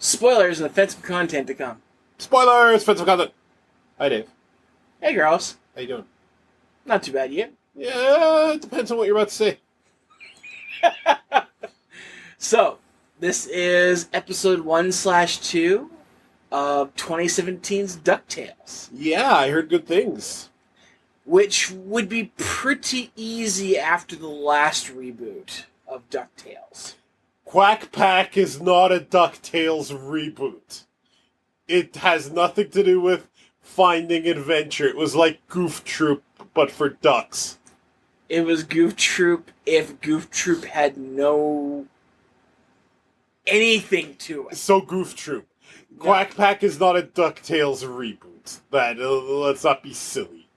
Spoilers and offensive content to come. Spoilers! Offensive content! Hi, Dave. Hey, girls. How you doing? Not too bad, you? Yeah, it depends on what you're about to say. So, this is episode 1/2 of 2017's DuckTales. Yeah, I heard good things. Which would be pretty easy after the last reboot of DuckTales. Quack Pack is not a DuckTales reboot. It has nothing to do with Finding Adventure. It was like Goof Troop, but for ducks. It was Goof Troop if Goof Troop had no anything to it. So Goof Troop. No. Quack Pack is not a DuckTales reboot. Let's not be silly.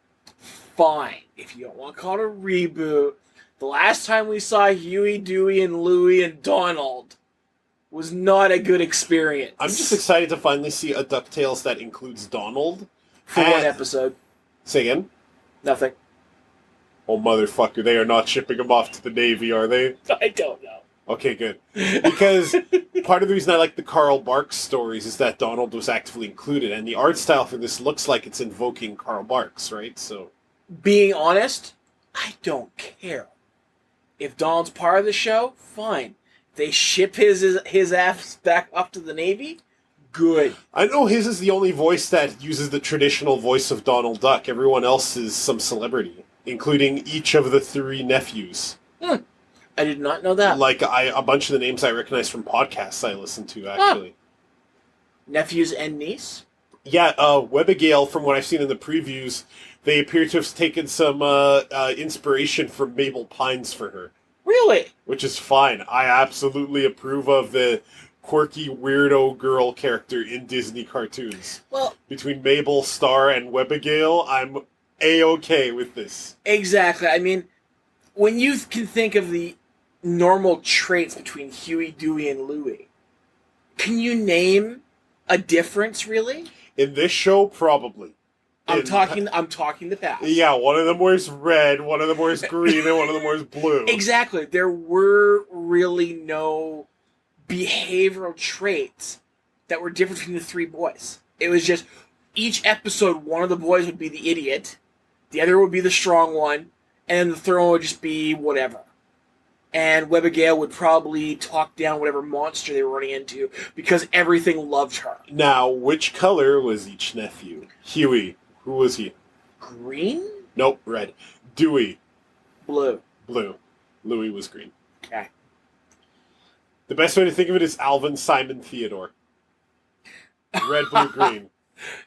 Fine. If you don't want to call it a reboot, the last time we saw Huey, Dewey, and Louie and Donald was not a good experience. I'm just excited to finally see a DuckTales that includes Donald. For one episode. Say again? Nothing. Oh, motherfucker, they are not shipping him off to the Navy, are they? I don't know. Okay, good. Because part of the reason I like the Carl Barks stories is that Donald was actively included, and the art style for this looks like it's invoking Carl Barks, right? So, being honest, I don't care. If Donald's part of the show, fine. If they ship his ass back up to the Navy, good. I know his is the only voice that uses the traditional voice of Donald Duck. Everyone else is some celebrity, including each of the 3 nephews. I did not know that. Like, a bunch of the names I recognize from podcasts I listen to, actually. Nephews and niece? Yeah, Webigail, from what I've seen in the previews, they appear to have taken some inspiration from Mabel Pines for her. Really? Which is fine. I absolutely approve of the quirky weirdo girl character in Disney cartoons. Well, between Mabel, Star, and Webigail, I'm A-okay with this. Exactly. I mean, when you can think of the normal traits between Huey, Dewey, and Louie, can you name a difference, really? In this show, probably. I'm talking the past. Yeah, one of them wears red, one of them wears green, and one of them wears blue. Exactly. There were really no behavioral traits that were different between the 3 boys. It was just, each episode, one of the boys would be the idiot, the other would be the strong one, and the third one would just be whatever. And Webigail would probably talk down whatever monster they were running into, because everything loved her. Now, which color was each nephew? Huey. Who was he? Green? Nope, red. Dewey. Blue. Blue. Louie was green. Okay. The best way to think of it is Alvin, Simon, Theodore. Red, blue, green.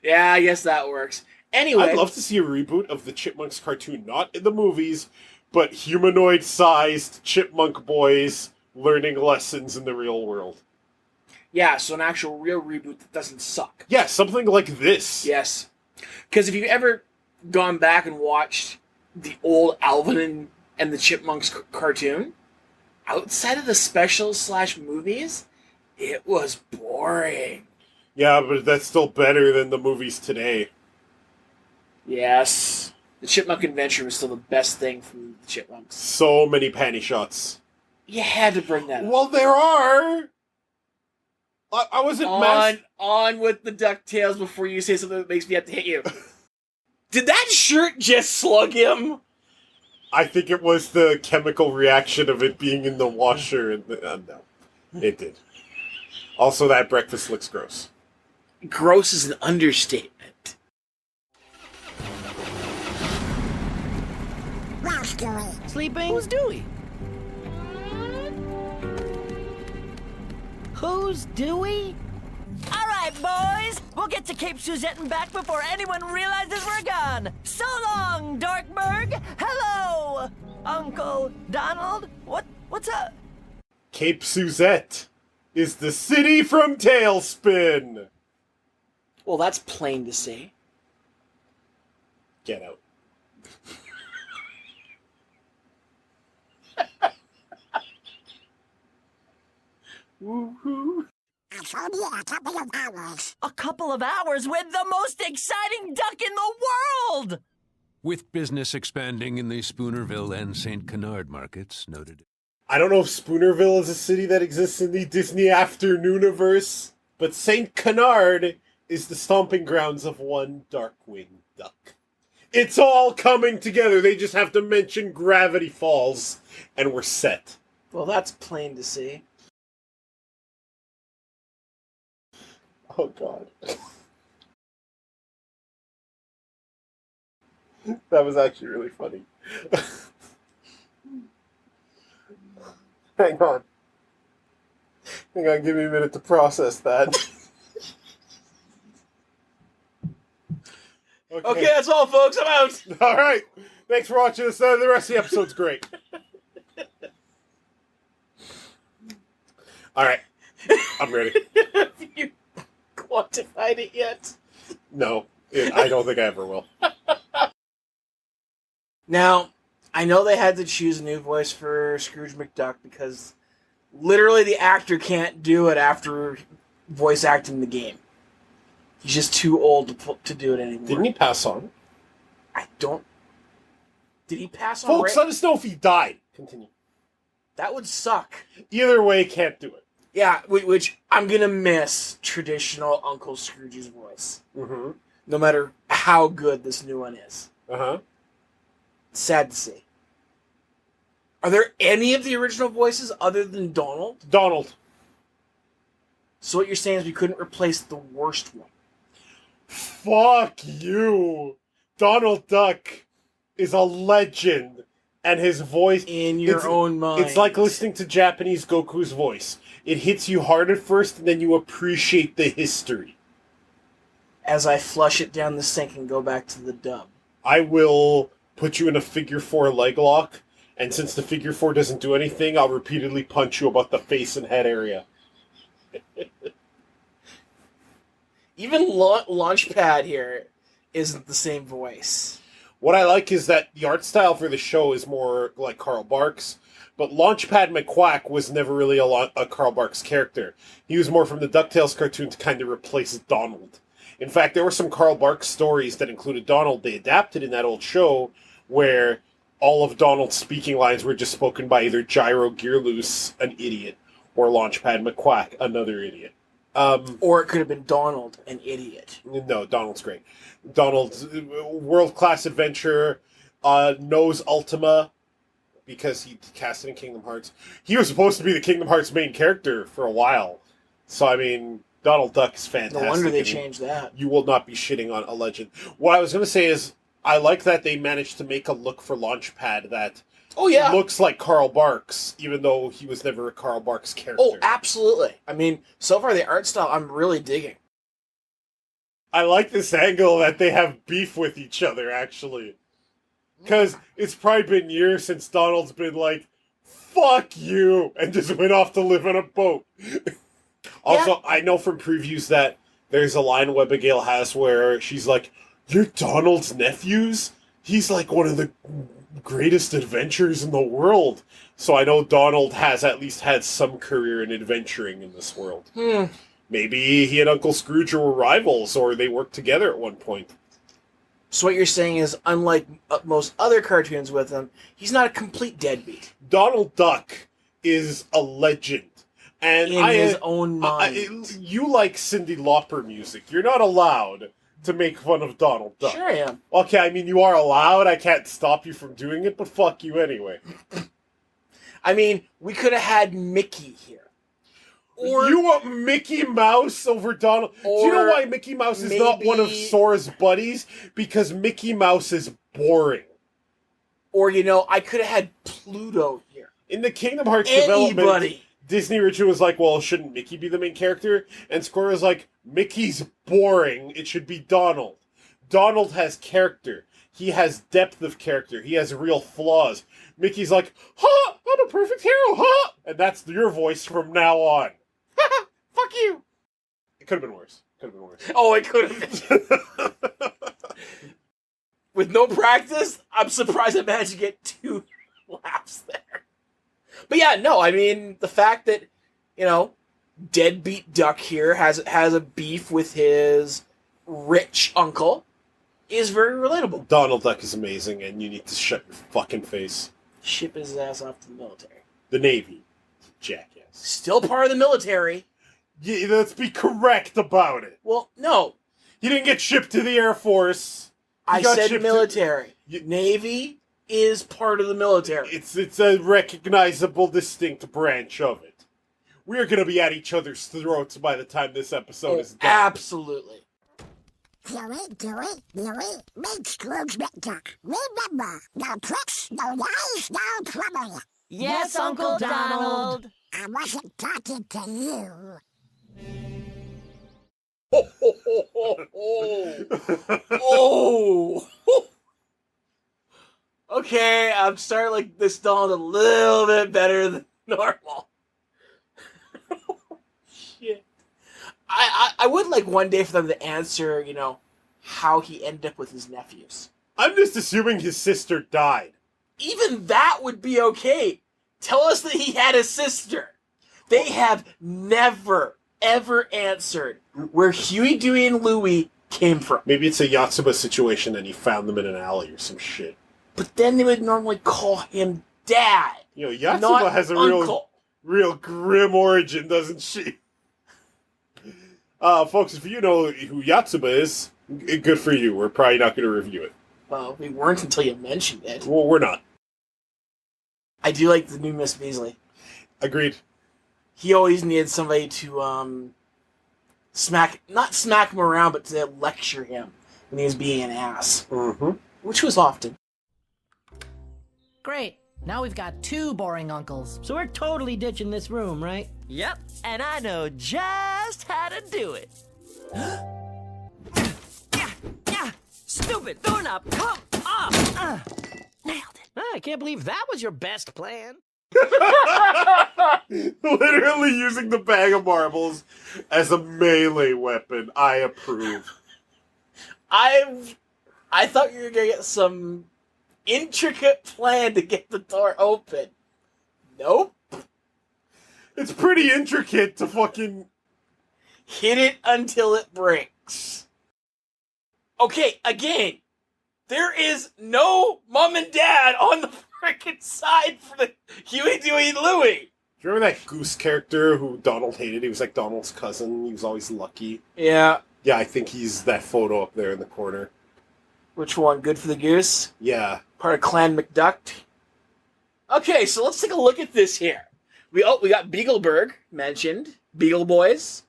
Yeah, I guess that works. Anyway. I'd love to see a reboot of the Chipmunks cartoon, not in the movies, but humanoid-sized chipmunk boys learning lessons in the real world. Yeah, so an actual real reboot that doesn't suck. Yeah, something like this. Yes. Because if you've ever gone back and watched the old Alvin and the Chipmunks cartoon, outside of the specials / movies, it was boring. Yeah, but that's still better than the movies today. Yes. The Chipmunk Adventure was still the best thing from the Chipmunks. So many panty shots. You had to bring that up. Well, there are! I wasn't on with the DuckTales before you say something that makes me have to hit you. Did that shirt just slug him? I think it was the chemical reaction of it being in the washer. And no, it did. Also, that breakfast looks gross. Gross is an understatement. Where's Dewey? Sleeping? Who's Dewey? Who's Dewey? All right, boys. We'll get to Cape Suzette and back before anyone realizes we're gone. So long, Dorkburg. Hello, Uncle Donald. What's up? Cape Suzette is the city from Tailspin. Well, that's plain to see. Get out. Woohoo. It's only a couple of hours. A couple of hours with the most exciting duck in the world! With business expanding in the Spoonerville and St. Canard markets, noted. I don't know if Spoonerville is a city that exists in the Disney Afternooniverse. But St. Canard is the stomping grounds of one Darkwing Duck. It's all coming together. They just have to mention Gravity Falls, and we're set. Well, that's plain to see. Oh, God. That was actually really funny. Hang on. Give me a minute to process that. Okay, that's all, folks. I'm out. All right. Thanks for watching this. The rest of the episode's great. All right. I'm ready. Have you quantified it yet? No, I don't think I ever will. Now, I know they had to choose a new voice for Scrooge McDuck because literally the actor can't do it after voice acting the game. He's just too old to do it anymore. Didn't he pass on? I don't... Did he pass on? Folks, let us know if he died. Continue. That would suck. Either way, can't do it. Yeah, which I'm going to miss traditional Uncle Scrooge's voice. Mm-hmm. No matter how good this new one is. Uh-huh. Sad to see. Are there any of the original voices other than Donald? Donald. So what you're saying is we couldn't replace the worst one. Fuck you. Donald Duck is a legend, and his voice... In your own mind. It's like listening to Japanese Goku's voice. It hits you hard at first, and then you appreciate the history. As I flush it down the sink and go back to the dub. I will put you in a figure 4 leg lock, and since the figure 4 doesn't do anything, I'll repeatedly punch you about the face and head area. Even Launchpad here isn't the same voice. What I like is that the art style for the show is more like Carl Barks, but Launchpad McQuack was never really a Carl Barks character. He was more from the DuckTales cartoon to kind of replace Donald. In fact, there were some Carl Barks stories that included Donald they adapted in that old show, where all of Donald's speaking lines were just spoken by either Gyro Gearloose, an idiot, or Launchpad McQuack, another idiot. Or it could have been Donald, an idiot. No, Donald's great. Donald's world-class adventure, knows Ultima, because he cast it in Kingdom Hearts. He was supposed to be the Kingdom Hearts main character for a while. So, I mean, Donald Duck is fantastic. No wonder they changed that. You will not be shitting on a legend. What I was going to say is, I like that they managed to make a look for Launchpad that looks like Carl Barks, even though he was never a Carl Barks character. Oh, absolutely. I mean, so far the art style I'm really digging. I like this angle that they have beef with each other, actually. Because it's probably been years since Donald's been like, fuck you, and just went off to live on a boat. Also, I know from previews that there's a line Webigail has where she's like, you're Donald's nephews? He's like one of the greatest adventurers in the world. So I know Donald has at least had some career in adventuring in this world. Maybe he and Uncle Scrooge were rivals, or they worked together at one point. So what you're saying is, unlike most other cartoons with him, he's not a complete deadbeat. Donald Duck is a legend. And in his own mind. You like Cyndi Lauper music. You're not allowed to make fun of Donald Duck. Sure I am. Okay, I mean, you are allowed. I can't stop you from doing it, but fuck you anyway. I mean, we could have had Mickey here. Or you want Mickey Mouse over Donald? Do you know why Mickey Mouse is not one of Sora's buddies? Because Mickey Mouse is boring. Or, I could have had Pluto here. In the Kingdom Hearts development, Disney Richard was like, well, shouldn't Mickey be the main character? And Square was like, Mickey's boring. It should be Donald. Donald has character. He has depth of character. He has real flaws. Mickey's like, ha! I'm a perfect hero, ha! And that's your voice from now on. Fuck you! It could have been worse. Oh, it could have been. With no practice, I'm surprised I managed to get 2 laughs there. But yeah, no, I mean, the fact that, Deadbeat Duck here has a beef with his rich uncle is very relatable. Donald Duck is amazing, and you need to shut your fucking face. Ship his ass off to the military. The Navy. Jackass. Still part of the military. Yeah, let's be correct about it. Well, no. He didn't get shipped to the Air Force. I got said shipped military. You- Navy is part of the military. It's a recognizable, distinct branch of it. We're gonna be at each other's throats by the time this episode is done. Absolutely. Huey, Dewey, Louie, Big Scrooge McDuck. Remember, no tricks, no lies, no trouble. Yes, Uncle Donald. I wasn't talking to you. Oh. Okay, I'm starting to like this Donald a little bit better than normal. Shit. I would like one day for them to answer, how he ended up with his nephews. I'm just assuming his sister died. Even that would be okay. Tell us that he had a sister. They have never, ever answered where Huey, Dewey, and Louie came from. Maybe it's a Yotsuba situation and he found them in an alley or some shit. But then they would normally call him Dad. Yotsuba not has a uncle. real grim origin, doesn't she? Folks, if you know who Yotsuba is, good for you. We're probably not going to review it. Well, we weren't until you mentioned it. Well, we're not. I do like the new Miss Beasley. Agreed. He always needed somebody to not smack him around, but to lecture him when he was being an ass. Mm-hmm. Which was often. Great. Now we've got 2 boring uncles. So we're totally ditching this room, right? Yep, and I know just how to do it. Yeah, stupid doorknob, come off! Nailed it. I can't believe that was your best plan. Literally using the bag of marbles as a melee weapon. I approve. I thought you were gonna get some intricate plan to get the door open. Nope. It's pretty intricate to fucking... Hit it until it breaks. Okay, again, there is no mom and dad on the frickin' side for the Huey, Dewey, and Louie. Do you remember that Goose character who Donald hated? He was like Donald's cousin. He was always lucky. Yeah. Yeah, I think he's that photo up there in the corner. Which one? Good for the Goose? Yeah. Part of Clan McDuck. Okay, so let's take a look at this here. We got Beagleburg mentioned. Beagle Boys.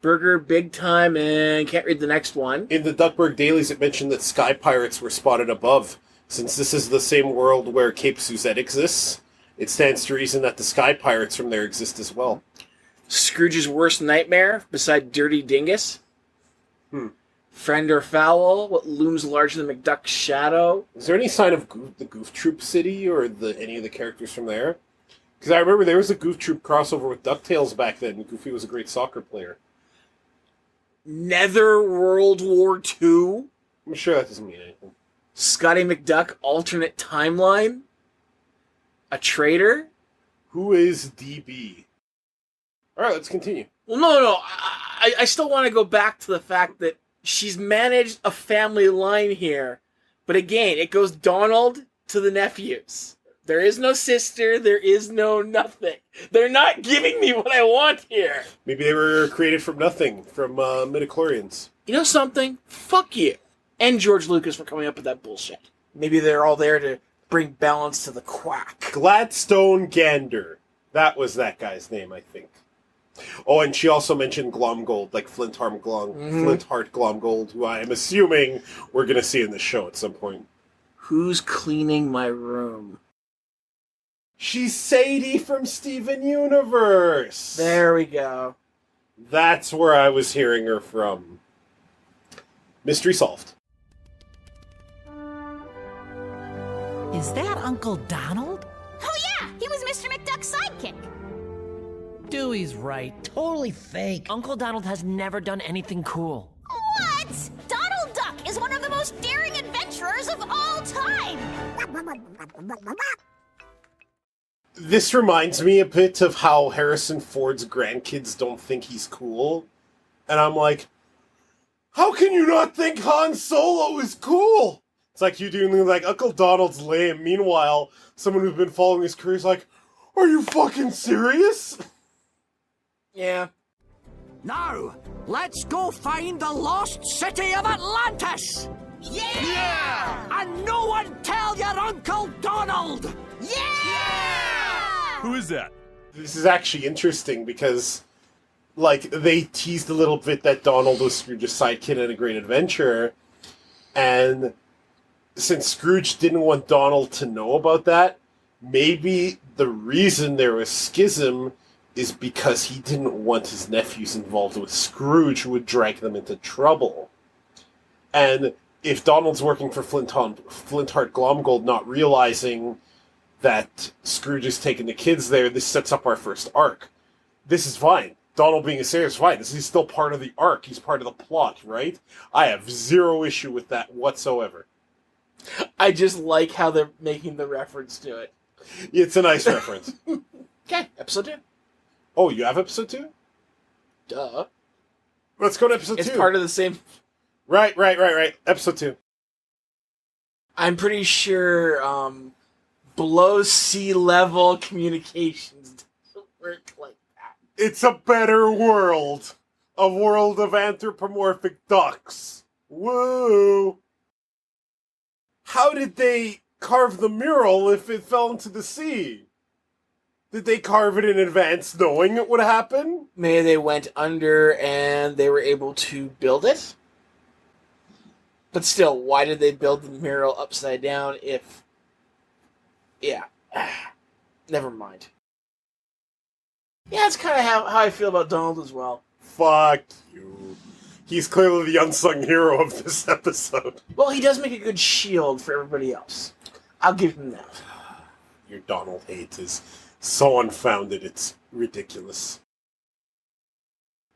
Burger, Big Time, and can't read the next one. In the Duckburg Dailies, it mentioned that sky pirates were spotted above. Since this is the same world where Cape Suzette exists, it stands to reason that the sky pirates from there exist as well. Scrooge's worst nightmare, beside Dirty Dingus. Friend or foul, what looms larger than McDuck's shadow. Is there any sign of the Goof Troop city or any of the characters from there? Because I remember there was a Goof Troop crossover with DuckTales back then. Goofy was a great soccer player. Nether World War II. I'm sure that doesn't mean anything. Scotty McDuck alternate timeline. A traitor. Who is DB? Alright, let's continue. Well, no. I still want to go back to the fact that she's managed a family line here. But again, it goes Donald to the nephews. There is no sister. There is no nothing. They're not giving me what I want here. Maybe they were created from nothing, from midichlorians. You know something? Fuck you. And George Lucas for coming up with that bullshit. Maybe they're all there to bring balance to the quack. Gladstone Gander. That was that guy's name, I think. Oh, and she also mentioned Glomgold, like Flintheart Glomgold, who I am assuming we're going to see in the show at some point. Who's cleaning my room? She's Sadie from Steven Universe. There we go. That's where I was hearing her from. Mystery solved. Is that Uncle Donald? Oh yeah, he was Mr. McDuck's sidekick. Dewey's right. Totally fake. Uncle Donald has never done anything cool. What? Donald Duck is one of the most daring adventurers of all time. This reminds me a bit of how Harrison Ford's grandkids don't think he's cool. And I'm like, how can you not think Han Solo is cool? It's like you doing like Uncle Donald's lame. Meanwhile, someone who's been following his career is like, are you fucking serious? Yeah. Now, let's go find the lost city of Atlantis! Yeah! And no one tell your Uncle Donald! Yeah! Who is that? This is actually interesting because, like, they teased a little bit that Donald was Scrooge's sidekick in A Great Adventure, and since Scrooge didn't want Donald to know about that, maybe the reason there was schism is because he didn't want his nephews involved with Scrooge, who would drag them into trouble. And if Donald's working for Flintheart Glomgold, not realizing that Scrooge is taking the kids there, this sets up our first arc. This is fine. Donald being a sailor is fine. This is still part of the arc. He's part of the plot, right? I have zero issue with that whatsoever. I just like how they're making the reference to it. It's a nice reference. Okay, episode 2. Oh, you have episode 2? Duh. Let's go to episode 2. It's part of the same... Right. Episode 2. I'm pretty sure below sea level communications doesn't work like that. It's a better world. A world of anthropomorphic ducks. Woo! How did they carve the mural if it fell into the sea? Did they carve it in advance knowing it would happen? Maybe they went under and they were able to build it? But still, why did they build the mural upside down if... Yeah. Never mind. Yeah, that's kind of how I feel about Donald as well. Fuck you. He's clearly the unsung hero of this episode. Well, he does make a good shield for everybody else. I'll give him that. Your Donald hate is so unfounded, it's ridiculous.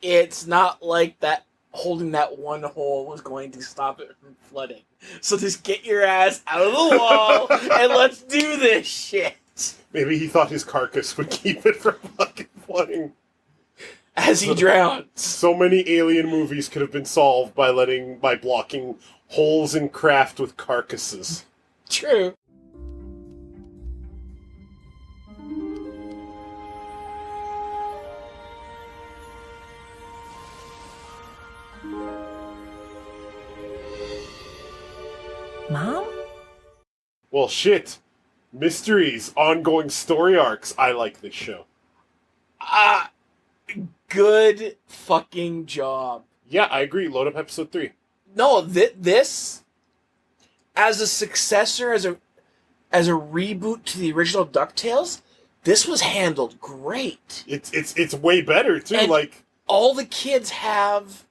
It's not like that holding that one hole was going to stop it from flooding. So just get your ass out of the wall and let's do this shit. Maybe he thought his carcass would keep it from fucking flooding. As he drowns. So many alien movies could have been solved by blocking holes in craft with carcasses. True. Mom? Well, shit. Mysteries, ongoing story arcs. I like this show. Good fucking job. Yeah, I agree. Load up episode 3. No, this, as a successor, as a reboot to the original DuckTales, this was handled great. It's way better, too. And like, all the kids have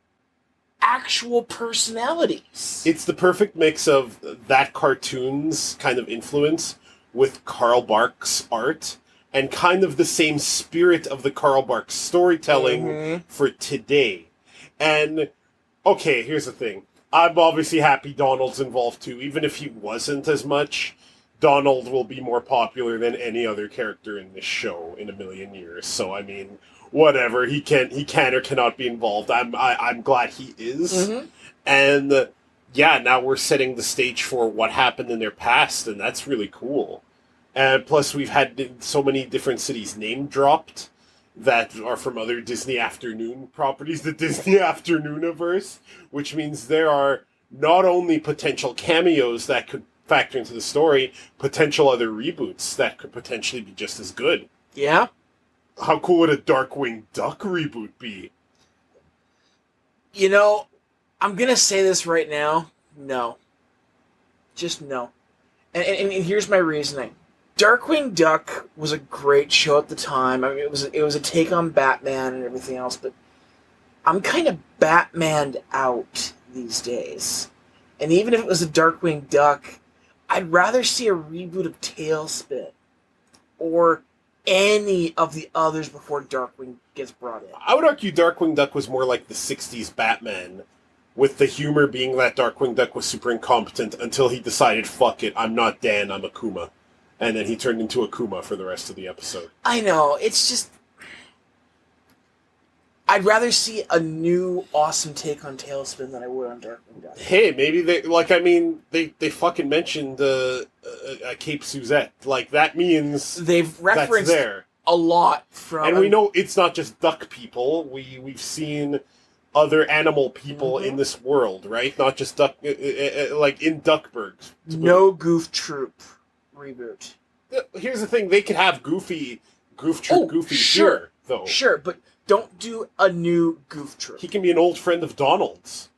actual personalities. it's the perfect mix of that cartoon's kind of influence with Carl Barks' art, and kind of the same spirit of the Carl Barks storytelling for today. And, okay, here's the thing. I'm obviously happy Donald's involved too. Even if he wasn't as much, Donald will be more popular than any other character in this show in a million years. So, I mean, whatever. He can or cannot be involved. I'm glad he is. And, yeah, now we're setting the stage for what happened in their past, and that's really cool. And plus, we've had so many different cities name dropped that are from other Disney Afternoon properties, the Disney Afternooniverse, which means there are not only potential cameos that could factor into the story, potential other reboots that could potentially be just as good. Yeah? How cool would a Darkwing Duck reboot be? You know, I'm gonna say this right now. No. Just no. And here's my reasoning. Darkwing Duck was a great show at the time. I mean, it was a take on Batman and everything else, but I'm kind of Batmaned out these days. And even if it was a Darkwing Duck, I'd rather see a reboot of Tailspin or any of the others before Darkwing gets brought in. I would argue Darkwing Duck was more like the 60s Batman, with the humor being that Darkwing Duck was super incompetent until he decided, fuck it, I'm not Dan, I'm Akuma. And then he turned into Akuma for the rest of the episode. I know, it's just... I'd rather see a new awesome take on Tailspin than I would on Darkwing Duck. Hey, maybe they fucking mentioned Cape Suzette. Like, that means they've referenced that's there. a lot from... And we know it's not just duck people. We've seen other animal people in this world, right? Not just duck... like in Duckburg. No Goof Troop reboot. Here's the thing. They could have Goof Troop Goofy sure. here, though. Sure, but don't do a new Goof Troop. He can be an old friend of Donald's.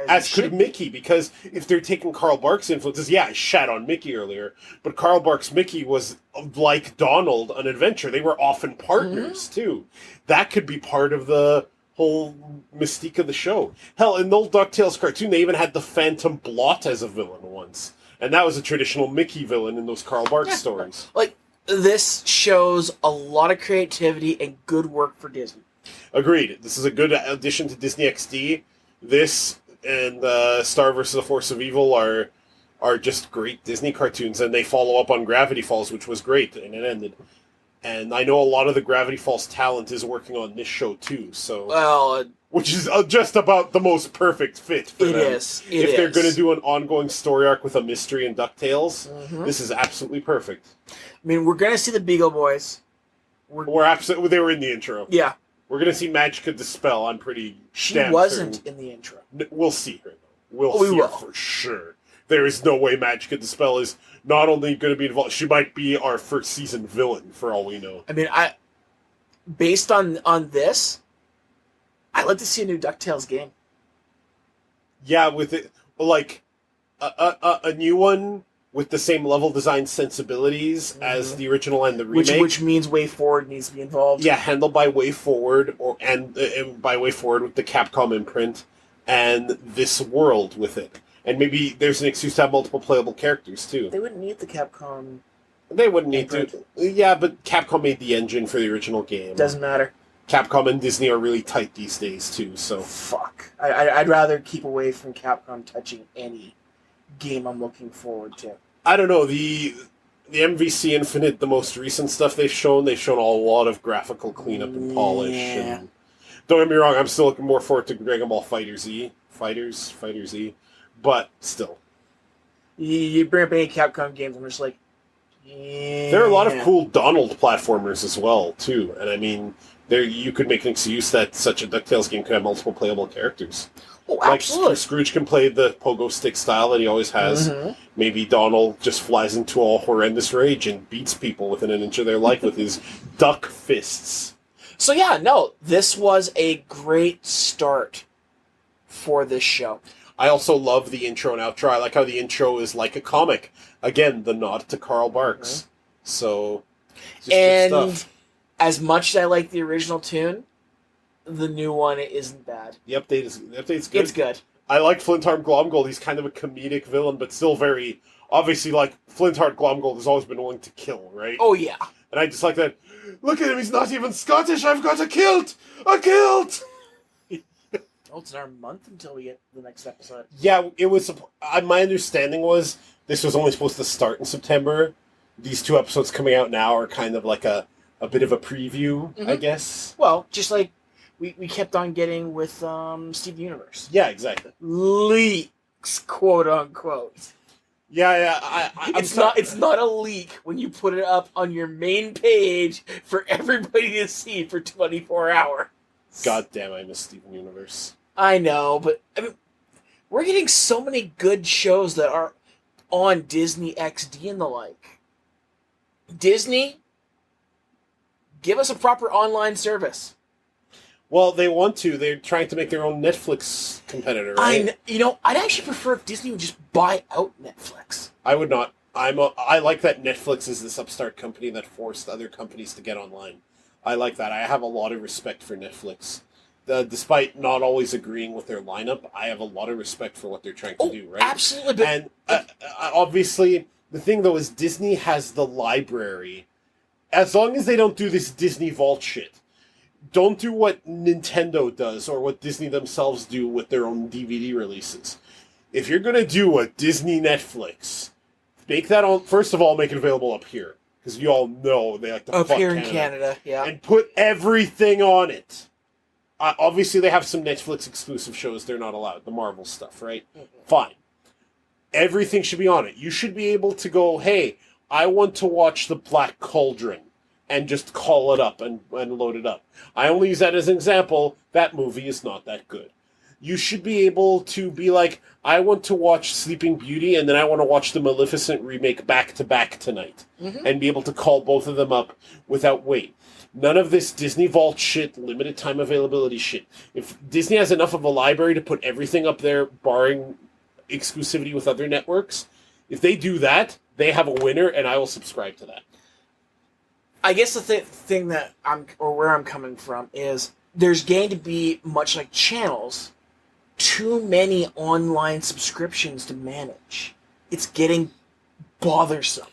As could Mickey, because if they're taking Carl Barks' influences, yeah, I shat on Mickey earlier, but Carl Barks' Mickey was, like Donald, an adventure. They were often partners, too. That could be part of the whole mystique of the show. Hell, in the old DuckTales cartoon, they even had the Phantom Blot as a villain once. And that was a traditional Mickey villain in those Carl Barks stories. Like, this shows a lot of creativity and good work for Disney. Agreed. This is a good addition to Disney XD. This and Star vs. the Force of Evil are just great Disney cartoons, and they follow up on Gravity Falls, which was great, and it ended. And I know a lot of the Gravity Falls talent is working on this show too, so... Well... which is just about the most perfect fit for them. It is. If they're going to do an ongoing story arc with a mystery and DuckTales, this is absolutely perfect. I mean, we're going to see the Beagle Boys. We're absolutely... They were in the intro. Yeah. We're going to see Magica Dispel, I'm pretty She damn wasn't certain. in the intro. We'll see her, though. We See her will. for sure. There is no way Magica Dispel is not only going to be involved, she might be our first season villain, for all we know. I mean, based on this, I'd like to see a new DuckTales game. Yeah, with it, like, a new one with the same level design sensibilities as the original and the remake. Which means Way Forward needs to be involved. Yeah, handled by Way Forward, and by Way Forward with the Capcom imprint, and this world with it. And maybe there's an excuse to have multiple playable characters, too. They wouldn't need the Capcom. They wouldn't need imprint. to. Yeah, but Capcom made the engine for the original game. Doesn't matter. Capcom and Disney are really tight these days, too, so... Fuck. I'd rather keep away from Capcom touching any game I'm looking forward to. I don't know, the MVC Infinite, the most recent stuff they've shown a lot of graphical cleanup and polish. Yeah. And don't get me wrong, I'm still looking more forward to Dragon Ball Fighter Z. Fighter Z. But still. You bring up any Capcom games, I'm just like... Yeah. There are a lot of cool Donald platformers as well, too. And I mean, you could make an excuse that such a DuckTales game could have multiple playable characters. Oh, Like absolutely. Scrooge can play the pogo stick style that he always has. Maybe Donald just flies into a horrendous rage and beats people within an inch of their life with his duck fists. So yeah, no, this was a great start for this show. I also love the intro and outro. I like how the intro is like a comic. Again, the nod to Carl Barks. So, just good And stuff. as much as I like the original tune, the new one isn't bad. The update's good. It's good. I like Flintheart Glomgold. He's kind of a comedic villain, but still very... Obviously, like, Flintheart Glomgold has always been willing to kill, right? Oh, yeah. And I just like that, look at him, he's not even Scottish, I've got a kilt! A kilt! Oh, it's another month until we get the next episode. Yeah, it was... my understanding was this was only supposed to start in September. These 2 episodes coming out now are kind of like a bit of a preview, I guess. Well, just like we kept on getting with Steve Universe. Yeah, exactly. Leaks, quote unquote. Yeah, It's not a leak when you put it up on your main page for everybody to see for 24 hours. God damn, I miss Steven Universe. I know, but I mean, we're getting so many good shows that are on Disney XD and the like. Disney, give us a proper online service. Well, they want to. They're trying to make their own Netflix competitor, right? I'd actually prefer if Disney would just buy out Netflix. I would not. I like that Netflix is this upstart company that forced other companies to get online. I like that. I have a lot of respect for Netflix. Despite not always agreeing with their lineup, I have a lot of respect for what they're trying to do, right? Absolutely. But And obviously, the thing, though, is Disney has the library. As long as they don't do this Disney Vault shit, don't do what Nintendo does or what Disney themselves do with their own DVD releases. If you're going to do a Disney Netflix, make that on. First of all, make it available up here. Because you all know they like to up fuck here in Canada, yeah. and put everything on it. Obviously, they have some Netflix exclusive shows they're not allowed. The Marvel stuff, right? Fine. Everything should be on it. You should be able to go, hey, I want to watch The Black Cauldron. and just call it up and load it up. I only use that as an example. That movie is not that good. You should be able to be like, I want to watch Sleeping Beauty, and then I want to watch the Maleficent remake back-to-back tonight. And be able to call both of them up without wait. None of this Disney Vault shit, limited time availability shit. If Disney has enough of a library to put everything up there, barring exclusivity with other networks, if they do that, they have a winner, and I will subscribe to that. I guess the thing that where I'm coming from is there's going to be, much like channels, too many online subscriptions to manage. It's getting bothersome.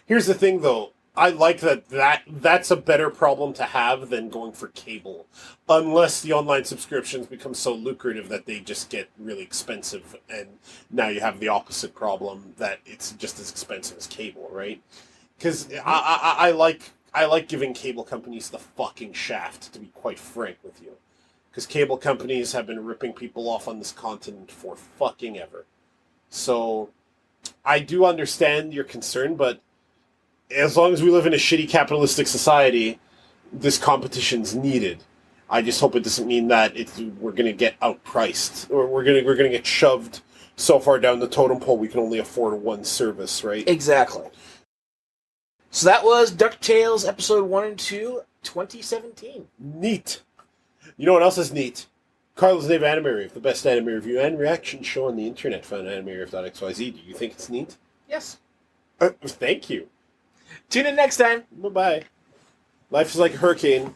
Here's the thing, though. I like that's a better problem to have than going for cable. Unless the online subscriptions become so lucrative that they just get really expensive, and now you have the opposite problem that it's just as expensive as cable, right? Because I like giving cable companies the fucking shaft, to be quite frank with you. Because cable companies have been ripping people off on this continent for fucking ever. So, I do understand your concern, but as long as we live in a shitty capitalistic society, this competition's needed. I just hope it doesn't mean that we're going to get outpriced, or we're going to get shoved so far down the totem pole we can only afford one service, right? Exactly. So that was DuckTales episode 1 and 2, 2017. Neat. You know what else is neat? Carlos Dave Anime Review, the best anime review and reaction show on the internet, found on animereview.xyz. Do you think it's neat? Yes. Thank you. Tune in next time. Bye-bye. Life is like a hurricane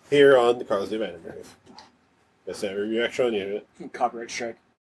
here on the Carlos Dave Anime Review. Best anime reaction on the internet. Copyright strike.